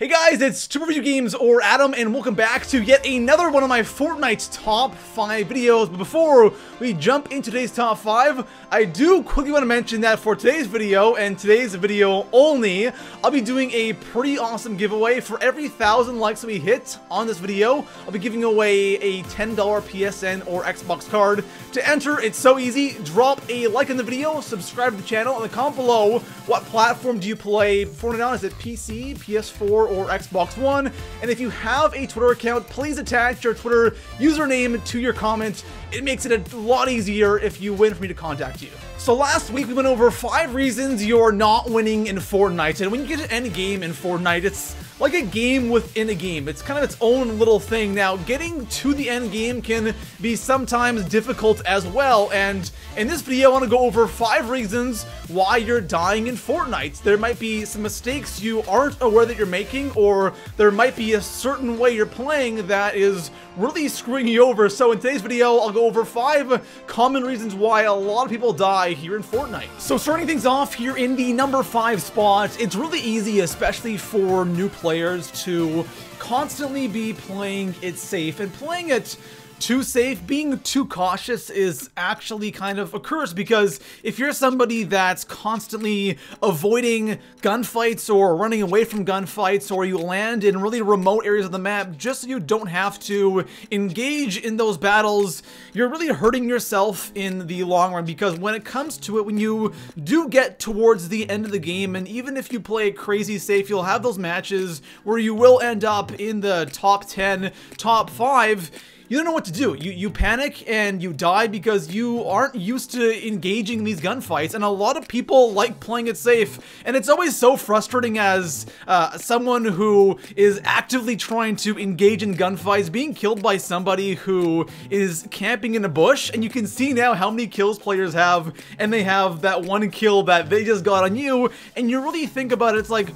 Hey guys, it's ToProForuGames or Adam, and welcome back to yet another one of my Fortnite top 5 videos. But before we jump into today's top 5, I do quickly want to mention that for today's video, and today's video only, I'll be doing a pretty awesome giveaway. For every 1,000 likes that we hit on this video, I'll be giving away a $10 PSN or Xbox card. To enter, it's so easy. Drop a like on the video, subscribe to the channel, and comment below what platform do you play Fortnite on. Is it PC, PS4, or Xbox One? And if you have a Twitter account, please attach your Twitter username to your comment. It makes it a lot easier if you win for me to contact you. So last week we went over 5 reasons you're not winning in Fortnite, and when you get to end game in Fortnite, it's like a game within a game. It's kind of its own little thing. Now, getting to the end game can be sometimes difficult as well, and in this video I want to go over 5 reasons why you're dying in Fortnite. There might be some mistakes you aren't aware that you're making, or there might be a certain way you're playing that is really screwing you over. So in today's video, I'll go over 5 common reasons why a lot of people die here in Fortnite. So starting things off here in the number 5 spot, it's really easy, especially for new players, to constantly be playing it safe, and playing it too safe, being too cautious is actually kind of a curse, because if you're somebody that's constantly avoiding gunfights or running away from gunfights, or you land in really remote areas of the map just so you don't have to engage in those battles, you're really hurting yourself in the long run. Because when it comes to it, when you do get towards the end of the game, and even if you play crazy safe, you'll have those matches where you will end up in the top 10, top 5, you don't know what to do. You panic and you die because you aren't used to engaging in these gunfights, and a lot of people like playing it safe, and it's always so frustrating as someone who is actively trying to engage in gunfights, being killed by somebody who is camping in a bush. And you can see now how many kills players have, and they have that one kill that they just got on you, and you really think about it, it's like,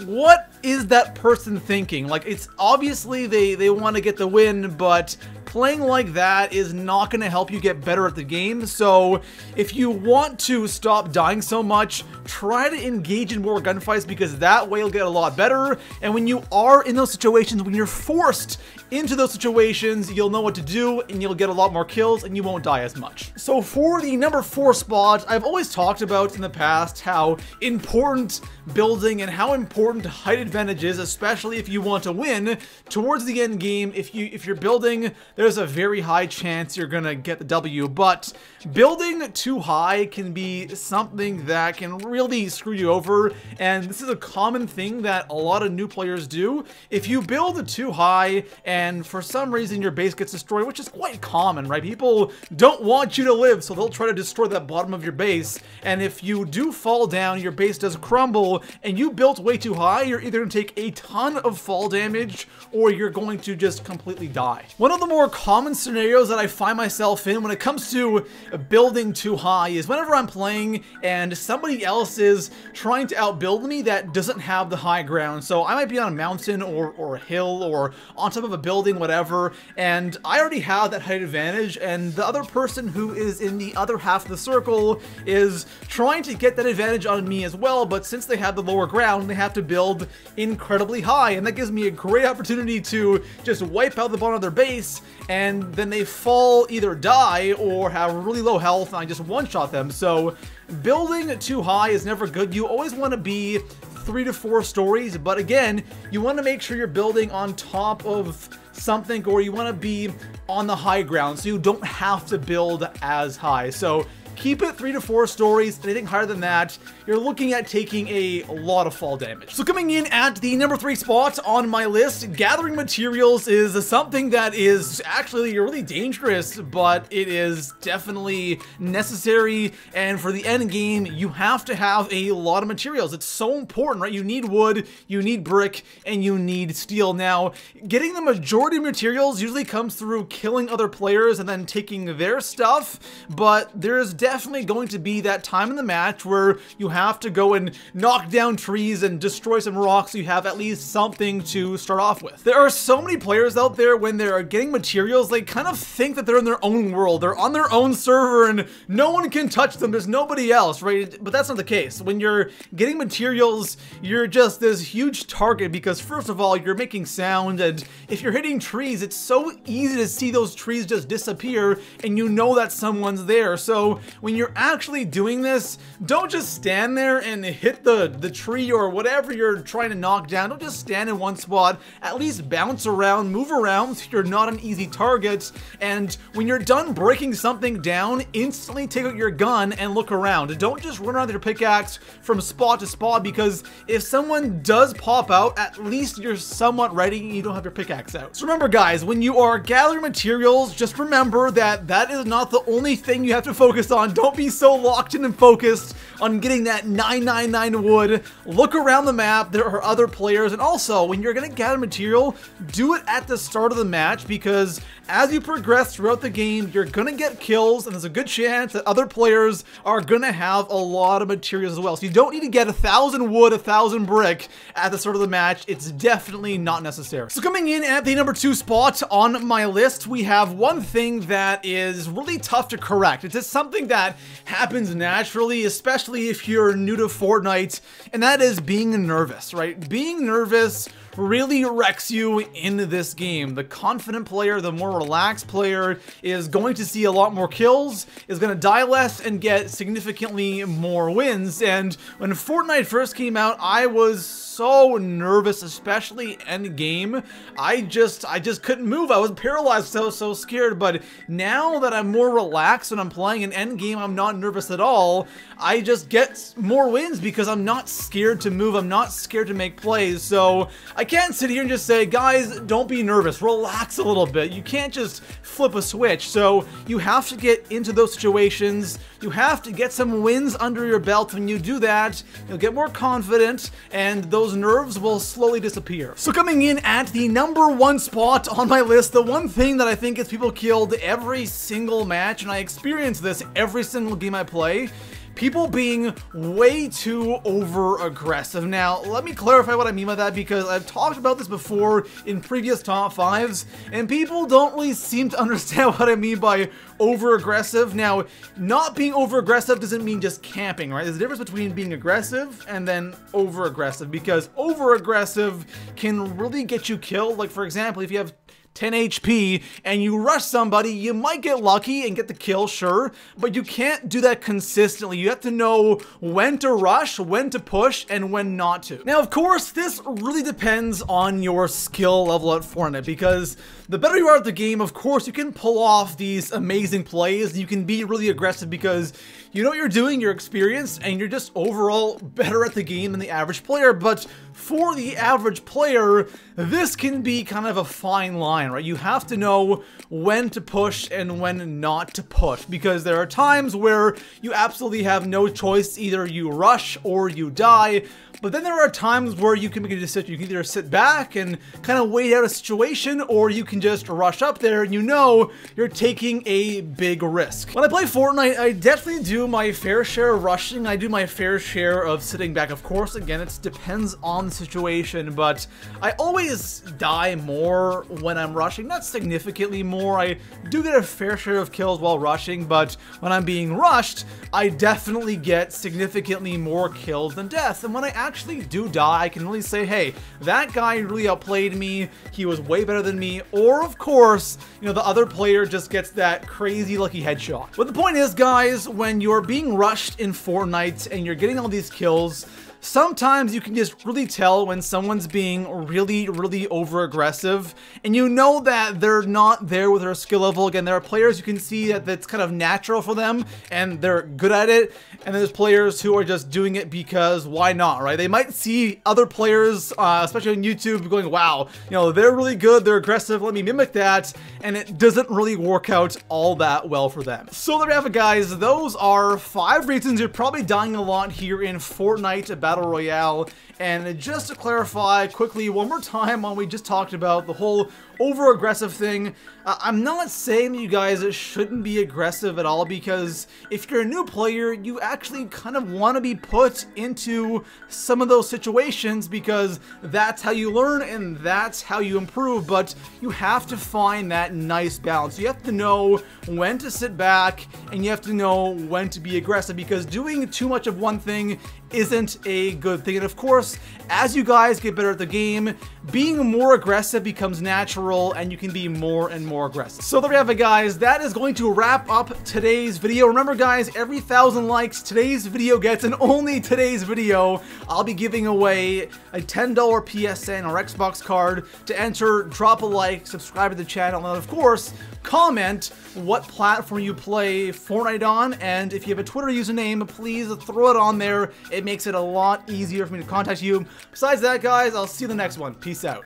what is that person thinking? Like, it's obviously they want to get the win, but playing like that is not going to help you get better at the game. So if you want to stop dying so much, try to engage in more gunfights, because that way you'll get a lot better. And when you are in those situations, when you're forced into those situations, you'll know what to do, and you'll get a lot more kills, and you won't die as much. So for the number 4 spot, I've always talked about in the past how important building and how important height advantage is, especially if you want to win towards the end game. If you're building, there's a very high chance you're gonna get the W, but building too high can be something that can really screw you over, and this is a common thing that a lot of new players do. If you build too high and for some reason your base gets destroyed, which is quite common, right? People don't want you to live, so they'll try to destroy that bottom of your base, and if you do fall down, your base does crumble, and you built way too high, you're either going to take a ton of fall damage, or you're going to just completely die. One of the more common scenarios that I find myself in when it comes to building too high is whenever I'm playing and somebody else is trying to outbuild me that doesn't have the high ground. So I might be on a mountain or a hill or on top of a building, whatever, and I already have that height advantage, and the other person who is in the other half of the circle is trying to get that advantage on me as well, but since they have the lower ground, they have to build incredibly high, and that gives me a great opportunity to just wipe out the bottom of their base, and then they fall, either die or have really low health, and I just one-shot them. So building too high is never good. You always want to be 3 to 4 stories, but again, you want to make sure you're building on top of something, or you want to be on the high ground so you don't have to build as high. So keep it 3 to 4 stories. Anything higher than that, you're looking at taking a lot of fall damage. So coming in at the number 3 spot on my list, gathering materials is something that is actually really dangerous, but it is definitely necessary. And for the end game, you have to have a lot of materials. It's so important, right? You need wood, you need brick, and you need steel. Now, getting the majority of materials usually comes through killing other players and then taking their stuff, but there's definitely going to be that time in the match where you have to go and knock down trees and destroy some rocks so you have at least something to start off with. There are so many players out there, when they're getting materials, they kind of think that they're in their own world. They're on their own server and no one can touch them. There's nobody else, right? But that's not the case. When you're getting materials, you're just this huge target because, first of all, you're making sound, and if you're hitting trees, it's so easy to see those trees just disappear and you know that someone's there. So when you're actually doing this, don't just stand there and hit the tree or whatever you're trying to knock down. Don't just stand in one spot. At least bounce around, move around so you're not an easy target. And when you're done breaking something down, instantly take out your gun and look around. Don't just run around with your pickaxe from spot to spot, because if someone does pop out, at least you're somewhat ready and you don't have your pickaxe out. So remember guys, when you are gathering materials, just remember that that is not the only thing you have to focus on. Don't be so locked in and focused on getting that 999 wood. Look around the map, there are other players, and also when you're gonna gather material, do it at the start of the match, because as you progress throughout the game, you're gonna get kills, and there's a good chance that other players are gonna have a lot of materials as well. So you don't need to get 1,000 wood, 1,000 brick at the start of the match. It's definitely not necessary. So coming in at the number 2 spot on my list, we have one thing that is really tough to correct. It's just something that happens naturally, especially if you're new to Fortnite, and that is being nervous, right? Being nervous really wrecks you in this game. The confident player, the more relaxed player, is going to see a lot more kills, is going to die less, and get significantly more wins. And when Fortnite first came out, I was so nervous, especially end game. I just couldn't move. I was paralyzed, so scared. But now that I'm more relaxed when I'm playing an end game, I'm not nervous at all. I just get more wins because I'm not scared to move. I'm not scared to make plays. So I can't sit here and just say, guys, don't be nervous. Relax a little bit. You can't just flip a switch. So you have to get into those situations. You have to get some wins under your belt. When you do that, you'll get more confident, and those nerves will slowly disappear. So coming in at the number 1 spot on my list, the one thing that I think gets people killed every single match, and I experience this every single game I play, people being way too over-aggressive. Now, let me clarify what I mean by that, because I've talked about this before in previous top 5s, and people don't really seem to understand what I mean by over-aggressive. Now, not being over-aggressive doesn't mean just camping, right? There's a difference between being aggressive and then over-aggressive, because over-aggressive can really get you killed. Like, for example, if you have 10 HP and you rush somebody, you might get lucky and get the kill, sure, but you can't do that consistently. You have to know when to rush, when to push, and when not to. Now, of course, this really depends on your skill level at Fortnite, because the better you are at the game, of course, you can pull off these amazing plays, and you can be really aggressive because you know what you're doing, you're experienced, and you're just overall better at the game than the average player. But for the average player, this can be kind of a fine line, right? You have to know when to push and when not to push, because there are times where you absolutely have no choice. Either you rush or you die. But then there are times where you can make a decision. You can either sit back and kind of wait out a situation, or you can just rush up there and you know you're taking a big risk. When I play Fortnite, I definitely do my fair share of rushing. I do my fair share of sitting back. Of course, again, it depends on the situation, but I always die more when I'm rushing. Not significantly more. I do get a fair share of kills while rushing, but when I'm being rushed, I definitely get significantly more kills than deaths. And when I actually do die, I can really say, hey, that guy really outplayed me, he was way better than me, or of course, you know, the other player just gets that crazy lucky headshot. But the point is, guys, when you're being rushed in Fortnite and you're getting all these kills, sometimes you can just really tell when someone's being really over-aggressive, and you know that they're not there with their skill level. Again, there are players you can see that that's kind of natural for them, and they're good at it, and there's players who are just doing it because why not, right? They might see other players, especially on YouTube, going, wow, you know, they're really good, they're aggressive, let me mimic that, and it doesn't really work out all that well for them. So there you have it, guys. Those are 5 reasons you're probably dying a lot here in Fortnite about Battle Royale. And just to clarify quickly one more time on what we just talked about, the whole over-aggressive thing, I'm not saying that you guys shouldn't be aggressive at all, because if you're a new player, you actually kind of want to be put into some of those situations, because that's how you learn and that's how you improve. But you have to find that nice balance. You have to know when to sit back and you have to know when to be aggressive, because doing too much of one thing isn't a good thing. And of course, as you guys get better at the game, being more aggressive becomes natural and you can be more and more aggressive. So there we have it, guys. That is going to wrap up today's video. Remember, guys, every 1,000 likes today's video gets, and only today's video, I'll be giving away a $10 PSN or Xbox card. To enter, drop a like, subscribe to the channel, and of course, comment what platform you play Fortnite on, and if you have a Twitter username, please throw it on there. It makes it a lot easier for me to contact you. Besides that, guys, I'll see you in the next one. Peace out.